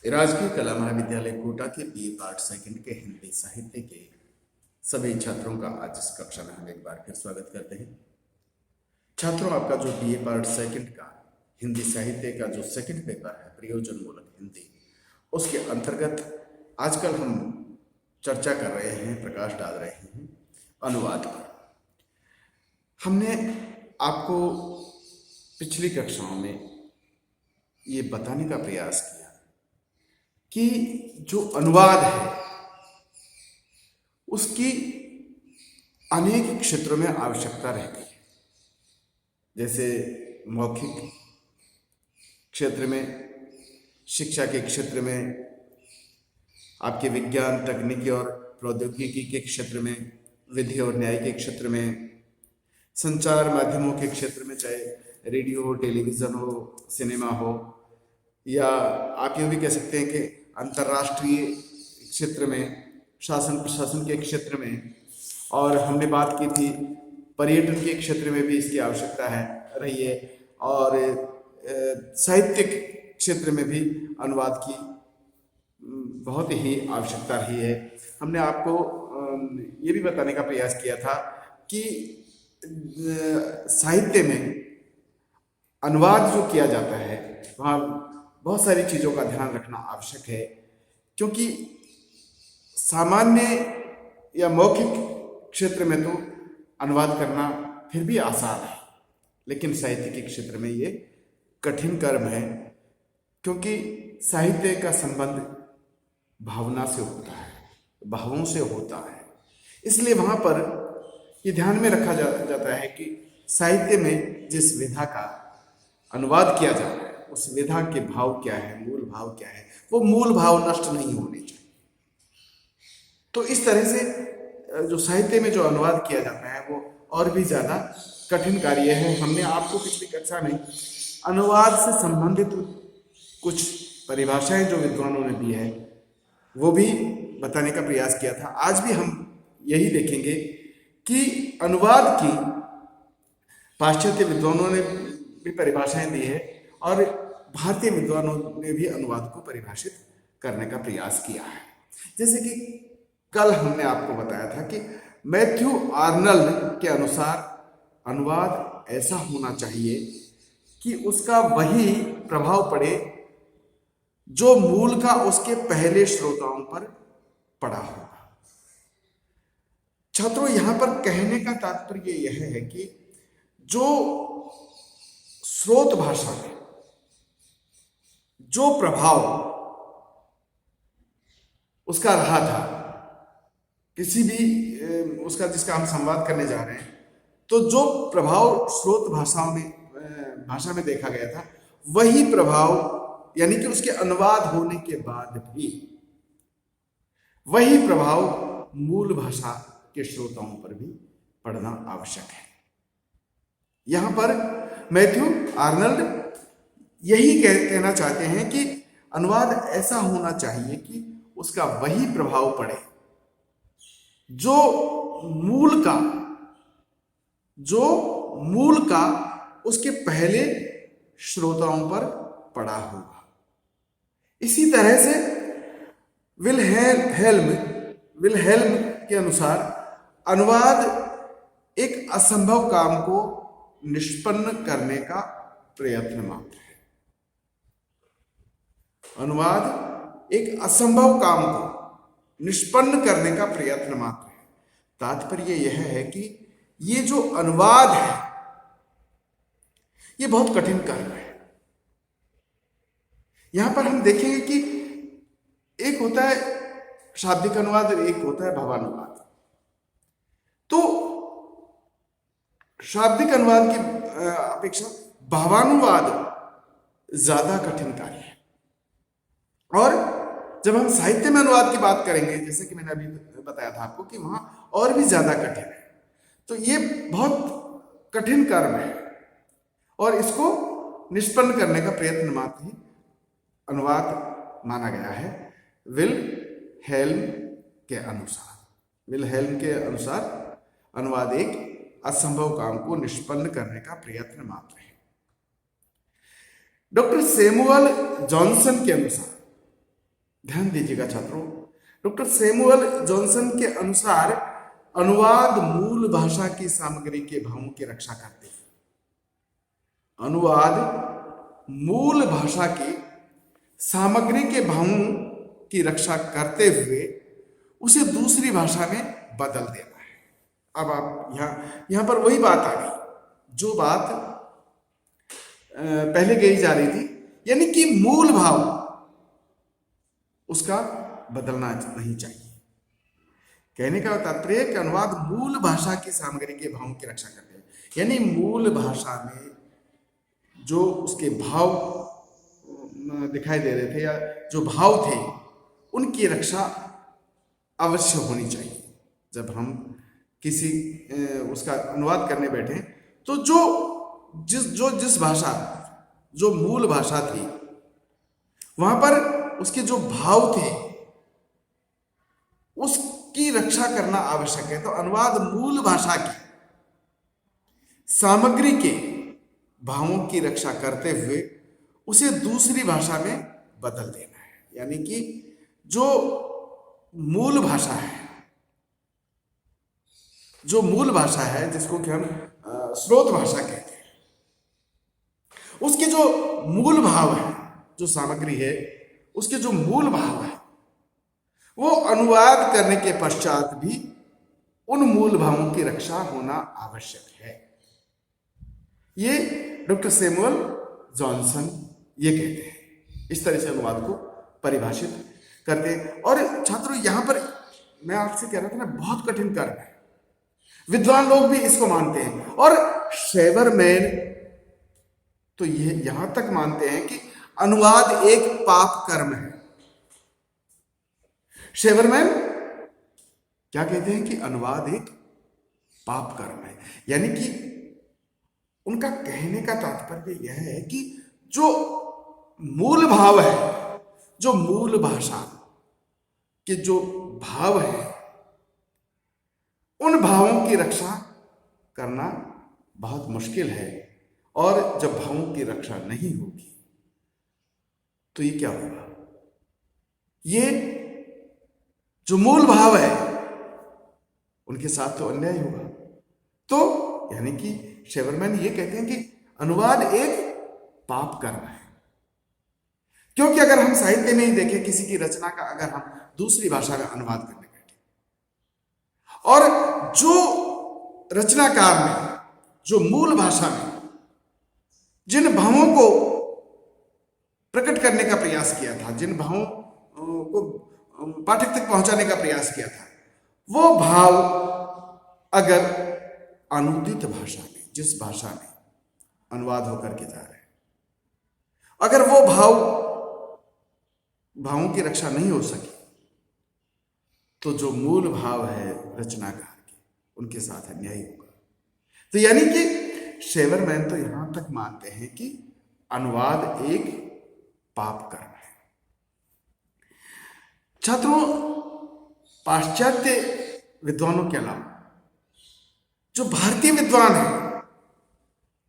राजकीय कला महाविद्यालय कोटा के बीए पार्ट सेकंड के हिंदी साहित्य के सभी छात्रों का आज इस कक्षा में हम एक बार फिर स्वागत करते हैं। छात्रों, आपका जो बीए पार्ट सेकंड का हिंदी साहित्य का जो सेकंड पेपर है प्रयोजन मूलक हिंदी, उसके अंतर्गत आजकल हम चर्चा कर रहे हैं, प्रकाश डाल रहे हैं अनुवाद पर। हमने आपको पिछली कक्षाओं में ये बताने का प्रयास किया कि जो अनुवाद है उसकी अनेक क्षेत्रों में आवश्यकता रहती है। जैसे मौखिक क्षेत्र में, शिक्षा के क्षेत्र में, आपके विज्ञान तकनीकी और प्रौद्योगिकी के क्षेत्र में, विधि और न्याय के क्षेत्र में, संचार माध्यमों के क्षेत्र में, चाहे रेडियो हो, टेलीविज़न हो, सिनेमा हो, या आप यूँ भी कह सकते हैं कि अंतर्राष्ट्रीय क्षेत्र में, शासन प्रशासन के क्षेत्र में, और हमने बात की थी पर्यटन के क्षेत्र में भी इसकी आवश्यकता है रही है, और साहित्यिक क्षेत्र में भी अनुवाद की बहुत ही आवश्यकता रही है। हमने आपको ये भी बताने का प्रयास किया था कि साहित्य में अनुवाद जो किया जाता है वहाँ बहुत सारी चीज़ों का ध्यान रखना आवश्यक है, क्योंकि सामान्य या मौखिक क्षेत्र में तो अनुवाद करना फिर भी आसान है, लेकिन साहित्य के क्षेत्र में ये कठिन कर्म है, क्योंकि साहित्य का संबंध भावना से होता है, भावों से होता है। इसलिए वहाँ पर ये ध्यान में रखा जाता है कि साहित्य में जिस विधा का अनुवाद किया जा रहा है उस विधा के भाव क्या है, मूल भाव क्या है, वो मूल भाव नष्ट नहीं होने चाहिए। तो इस तरह से जो साहित्य में जो अनुवाद किया जाता है वो और भी ज़्यादा कठिन कार्य है। हमने आपको पिछली कक्षा में अनुवाद से संबंधित कुछ परिभाषाएं जो विद्वानों ने दी है वो भी बताने का प्रयास किया था। आज भी हम यही देखेंगे कि अनुवाद की पाश्चात्य विद्वानों ने भी परिभाषाएं दी है और भारतीय विद्वानों ने भी अनुवाद को परिभाषित करने का प्रयास किया है। जैसे कि कल हमने आपको बताया था कि मैथ्यू आर्नल्ड के अनुसार अनुवाद ऐसा होना चाहिए कि उसका वही प्रभाव पड़े जो मूल का उसके पहले श्रोताओं पर पड़ा होगा। छात्रों, यहां पर कहने का तात्पर्य यह है कि जो स्रोत भाषा में जो प्रभाव उसका रहा था, किसी भी उसका जिसका हम संवाद करने जा रहे हैं, तो जो प्रभाव स्रोत भाषा में देखा गया था वही प्रभाव, यानी कि उसके अनुवाद होने के बाद भी वही प्रभाव मूल भाषा के श्रोताओं पर भी पड़ना आवश्यक है। यहां पर मैथ्यू आर्नल्ड यही कहना चाहते हैं कि अनुवाद ऐसा होना चाहिए कि उसका वही प्रभाव पड़े जो मूल का उसके पहले श्रोताओं पर पड़ा होगा। इसी तरह से विलहेल्म के अनुसार अनुवाद एक असंभव काम को निष्पन्न करने का प्रयत्न मात्र है। अनुवाद एक असंभव काम को निष्पन्न करने का प्रयत्न मात्र है। तात्पर्य यह है कि ये जो अनुवाद है ये बहुत कठिन कार्य है। यहां पर हम देखेंगे कि एक होता है शाब्दिक अनुवाद और एक होता है भावानुवाद। तो शाब्दिक अनुवाद की अपेक्षा भावानुवाद ज्यादा कठिन कार्य है। और जब हम साहित्य में अनुवाद की बात करेंगे, जैसे कि मैंने अभी बताया था आपको कि वहां और भी ज्यादा कठिन है। तो ये बहुत कठिन कर्म है और इसको निष्पन्न करने का प्रयत्न मात्र ही अनुवाद माना गया है। विलहेल्म के अनुसार अनुवाद एक असंभव काम को निष्पन्न करने का प्रयत्न मात्र है। डॉक्टर सैमुअल जॉनसन के अनुसार ध्यान दीजिएगा छात्रों, डॉक्टर सैमुअल जॉनसन के अनुसार अनुवाद मूल भाषा की सामग्री के भावों की रक्षा करते हैं। अनुवाद मूल भाषा की सामग्री के भावों की रक्षा करते हुए उसे दूसरी भाषा में बदल देना है। अब आप यहां पर वही बात आ गई जो बात पहले कही जा रही थी, यानी कि मूल भाव उसका बदलना नहीं चाहिए। कहने का तात्पर्य है कि अनुवाद मूल भाषा की सामग्री के भावों की रक्षा करते हैं, यानी मूल भाषा में जो उसके भाव दिखाई दे रहे थे या जो भाव थे उनकी रक्षा अवश्य होनी चाहिए। जब हम किसी उसका अनुवाद करने बैठे तो जिस भाषा, जो मूल भाषा थी, वहां पर उसके जो भाव थे उसकी रक्षा करना आवश्यक है। तो अनुवाद मूल भाषा की सामग्री के भावों की रक्षा करते हुए उसे दूसरी भाषा में बदल देना है, यानी कि जो मूल भाषा है, जो मूल भाषा है जिसको कि हम स्रोत भाषा कहते हैं, उसके जो मूल भाव है, जो सामग्री है, उसके जो मूल भाव है, वो अनुवाद करने के पश्चात भी उन मूल भावों की रक्षा होना आवश्यक है। ये डॉक्टर सैमुअल जॉनसन ये कहते हैं, इस तरह से अनुवाद को परिभाषित करते हैं। और छात्रों यहां पर मैं आपसे कह रहा था ना, बहुत कठिन कर्म है, विद्वान लोग भी इसको मानते हैं। और शेवरमैन तो ये यहां तक मानते हैं कि अनुवाद एक पाप कर्म है। शेवरमैन क्या कहते हैं कि अनुवाद एक पाप कर्म है, यानी कि उनका कहने का तात्पर्य यह है कि जो मूल भाव है, जो मूल भाषा के जो भाव है, उन भावों की रक्षा करना बहुत मुश्किल है। और जब भावों की रक्षा नहीं होगी तो ये क्या होगा, ये जो मूल भाव है उनके साथ तो अन्याय होगा। तो यानी कि शेवरमैन ये कहते हैं कि अनुवाद एक पाप कर्म है, क्योंकि अगर हम साहित्य में ही देखें, किसी की रचना का अगर हम दूसरी भाषा में अनुवाद करने बैठे और जो रचनाकार ने जो मूल भाषा में जिन भावों को प्रकट करने का प्रयास किया था, जिन भावों को पाठक तक पहुंचाने का प्रयास किया था, वो भाव अगर अनुदित भाषा में, जिस भाषा में अनुवाद होकर के जा रहे हैं, अगर वो भावों की रक्षा नहीं हो सकी तो जो मूल भाव है रचनाकार के, उनके साथ अन्याय होगा। तो यानी कि शेवरमैन तो यहां तक मानते हैं कि अनुवाद एक पाप कर्म है। छात्रों, पाश्चात्य विद्वानों के अलावा जो भारतीय विद्वान हैं,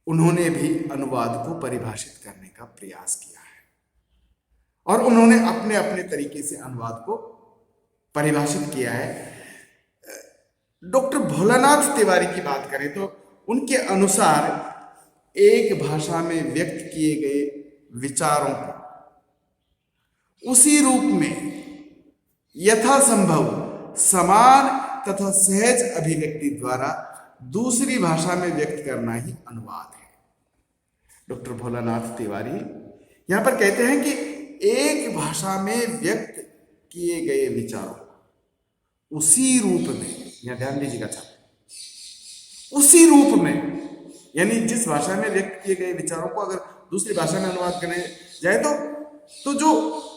उन्होंने भी अनुवाद को परिभाषित करने का प्रयास किया है और उन्होंने अपने अपने तरीके से अनुवाद को परिभाषित किया है। डॉक्टर भोलानाथ तिवारी की बात करें तो उनके अनुसार एक भाषा में व्यक्त किए गए विचारों को उसी रूप में यथासंभव समान तथा सहज अभिव्यक्ति द्वारा दूसरी भाषा में व्यक्त करना ही अनुवाद है। डॉक्टर भोलानाथ तिवारी यहां पर कहते हैं कि एक भाषा में व्यक्त किए गए विचारों उसी रूप में, यहां ध्यान दीजिएगा छात्र, उसी रूप में, यानी जिस भाषा में व्यक्त किए गए विचारों को अगर दूसरी भाषा में अनुवाद करने जाए तो जो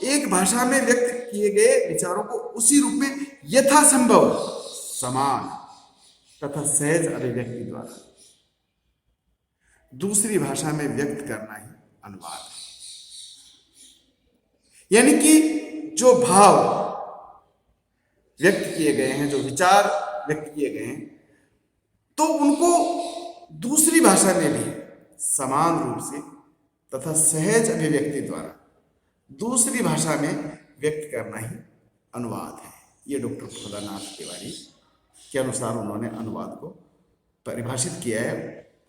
एक भाषा में व्यक्त किए गए विचारों को उसी रूप में यथासंभव समान तथा सहज अभिव्यक्ति द्वारा दूसरी भाषा में व्यक्त करना ही अनुवाद है। यानी कि जो भाव व्यक्त किए गए हैं, जो विचार व्यक्त किए गए हैं, तो उनको दूसरी भाषा में भी समान रूप से तथा सहज अभिव्यक्ति द्वारा दूसरी भाषा में व्यक्त करना ही अनुवाद है। ये डॉक्टर प्रफुल्लनाथ तिवारी के अनुसार उन्होंने अनुवाद को परिभाषित किया है।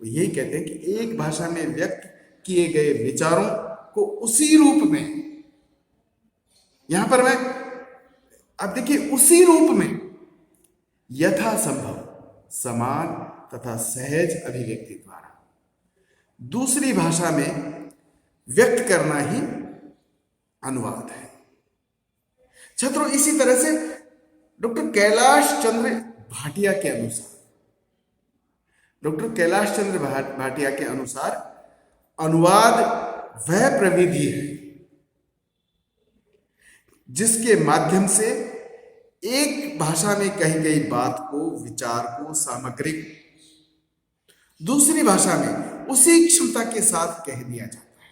वो यही कहते हैं कि एक भाषा में व्यक्त किए गए विचारों को उसी रूप में, यहां पर मैं अब देखिए, उसी रूप में यथासंभव समान तथा सहज अभिव्यक्ति द्वारा दूसरी भाषा में व्यक्त करना ही अनुवाद है। छात्रों, इसी तरह से डॉक्टर कैलाश चंद्र भाटिया के अनुसार, डॉक्टर कैलाश चंद्र भाटिया के अनुसार अनुवाद वह प्रविधि है जिसके माध्यम से एक भाषा में कही गई बात को, विचार को, सामग्री को दूसरी भाषा में उसी क्षमता के साथ कह दिया जाता है।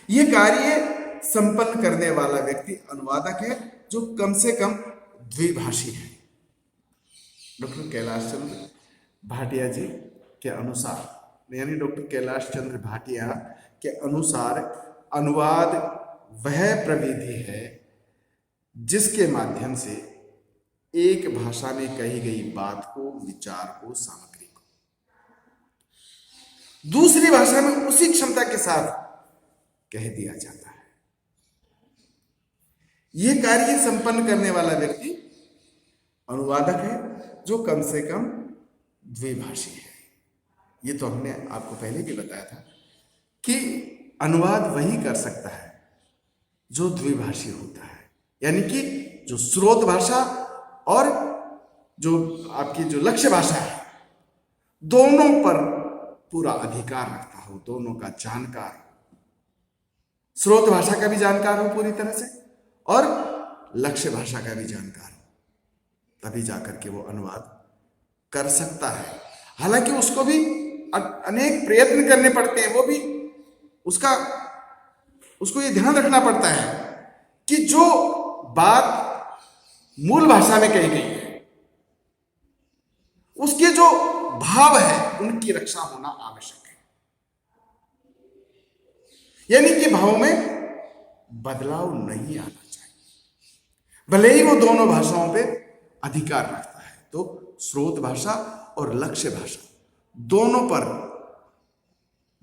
यह कार्य संपन्न करने वाला व्यक्ति अनुवादक है, जो कम से कम द्विभाषी है। डॉक्टर कैलाश चंद्र भाटिया जी के अनुसार, यानी डॉक्टर कैलाश चंद्र भाटिया के अनुसार अनुवाद वह प्रविधि है जिसके माध्यम से एक भाषा में कही गई बात को, विचार को, सामग्री को दूसरी भाषा में उसी क्षमता के साथ कह दिया जाता है। यह कार्य संपन्न करने वाला व्यक्ति अनुवादक है, जो कम से कम द्विभाषी है। ये तो हमने आपको पहले भी बताया था कि अनुवाद वही कर सकता है जो द्विभाषी होता है, यानी कि जो स्रोत भाषा और जो आपकी जो लक्ष्य भाषा है, दोनों पर पूरा अधिकार रखता हो, दोनों का जानकार, स्रोत भाषा का भी जानकार हो पूरी तरह से और लक्ष्य भाषा का भी जानकार हो, तभी जाकर के वो अनुवाद कर सकता है। हालांकि उसको भी अनेक प्रयत्न करने पड़ते हैं, वो भी उसको ये ध्यान रखना पड़ता है कि जो बात मूल भाषा में कही गई है, उसके जो भाव है उनकी रक्षा होना आवश्यक है, यानी कि भाव में बदलाव नहीं आना चाहिए। भले ही वो दोनों भाषाओं पे अधिकार रखता है, तो स्रोत भाषा और लक्ष्य भाषा दोनों पर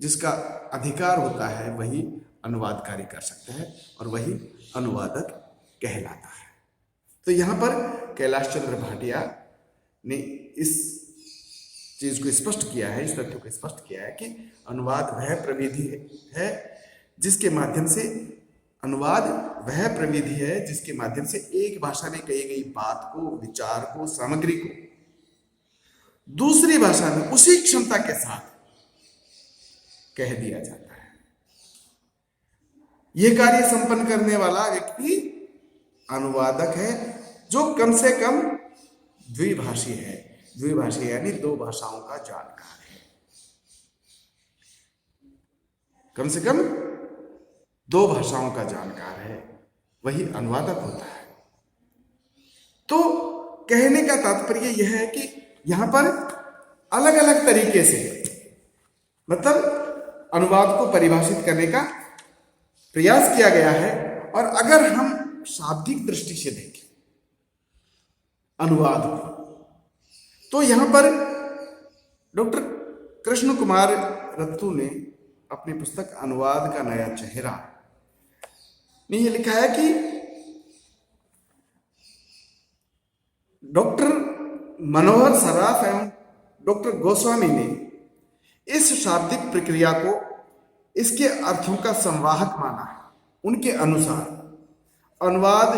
जिसका अधिकार होता है वही अनुवाद कार्य कर सकता है और वही अनुवादक कहलाता है। तो यहां पर कैलाश चंद्र भाटिया ने इस चीज को स्पष्ट किया है, इस तथ्य को स्पष्ट किया है कि अनुवाद वह प्रविधि है जिसके माध्यम से एक भाषा में कही गई बात को, विचार को, सामग्री को दूसरी भाषा में उसी क्षमता के साथ कह दिया जाता है। यह कार्य संपन्न करने वाला व्यक्ति अनुवादक है, जो कम से कम द्विभाषी है। द्विभाषी यानी दो भाषाओं का जानकार है, कम से कम दो भाषाओं का जानकार है, वही अनुवादक होता है। तो कहने का तात्पर्य यह है कि यहां पर अलग अलग तरीके से, मतलब अनुवाद को परिभाषित करने का प्रयास किया गया है। और अगर हम शाब्दिक दृष्टि से देखें अनुवाद को, तो यहां पर डॉक्टर कृष्ण कुमार रत्तू ने अपनी पुस्तक अनुवाद का नया चेहरा में यह लिखा है कि डॉक्टर मनोहर सराफ एवं डॉक्टर गोस्वामी ने इस शाब्दिक प्रक्रिया को इसके अर्थों का संवाहक माना है। उनके अनुसार अनुवाद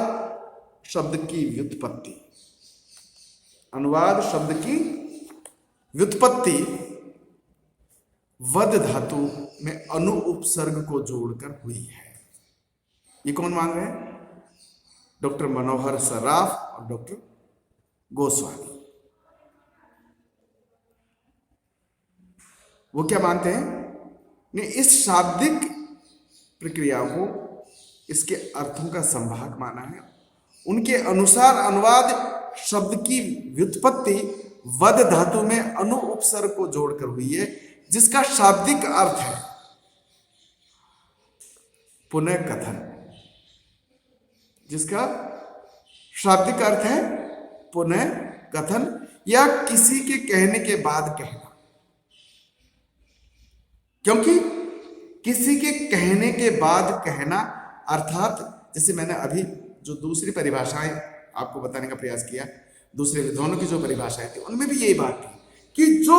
शब्द की व्युत्पत्ति वद धातु में अनु उपसर्ग को जोड़कर हुई है। ये कौन मान रहे हैं? डॉक्टर मनोहर सराफ और डॉक्टर गोस्वामी। वो क्या मानते हैं? ने इस शाब्दिक प्रक्रिया को इसके अर्थों का संवाहक माना है। उनके अनुसार अनुवाद शब्द की व्युत्पत्ति वद धातु में अनु उपसर्ग को जोड़कर हुई है, जिसका शाब्दिक अर्थ है पुनः कथन। जिसका शाब्दिक अर्थ है पुनः कथन या किसी के कहने के बाद कहना। क्योंकि किसी के कहने के बाद कहना अर्थात, जैसे मैंने अभी जो दूसरी परिभाषाएं आपको बताने का प्रयास किया, दूसरे विद्वानों की जो परिभाषाएं थी उनमें भी यही बात थी कि जो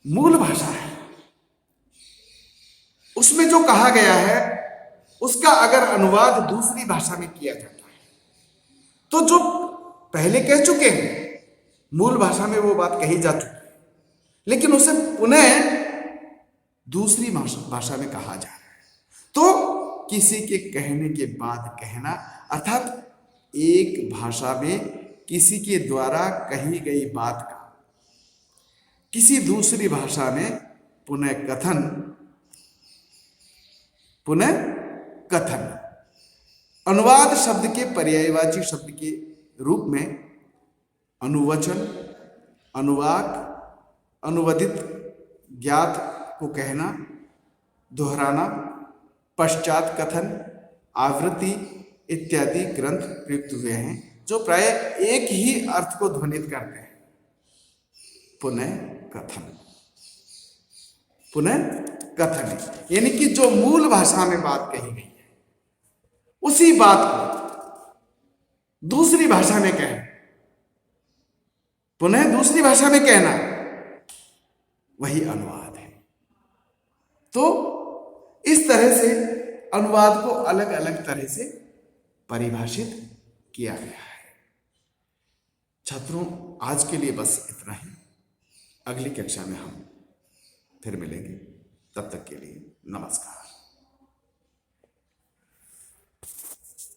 मूल भाषा है उसमें जो कहा गया है उसका अगर अनुवाद दूसरी भाषा में किया जाता है तो जो पहले कह चुके हैं मूल भाषा में वो बात कही जा चुकी है, लेकिन उसे पुनः दूसरी भाषा में कहा जा रहा है। तो किसी के कहने के बाद कहना अर्थात एक भाषा में किसी के द्वारा कही गई बात का किसी दूसरी भाषा में पुनः कथन। अनुवाद शब्द के पर्यायवाची शब्द के रूप में अनुवचन, अनुवाक, अनुवदित, ज्ञात को कहना, दोहराना, पश्चात कथन, आवृत्ति इत्यादि ग्रंथ प्रयुक्त हुए हैं जो प्राय एक ही अर्थ को ध्वनित करते हैं, पुनः कथन। यानी कि जो मूल भाषा में बात कही गई है उसी बात को दूसरी भाषा में कहना, पुनः दूसरी भाषा में कहना, वही अनुवाद है। तो इस तरह से अनुवाद को अलग अलग तरह से परिभाषित किया गया है। छात्रों, आज के लिए बस इतना ही। अगली कक्षा में हम फिर मिलेंगे। तब तक के लिए नमस्कार।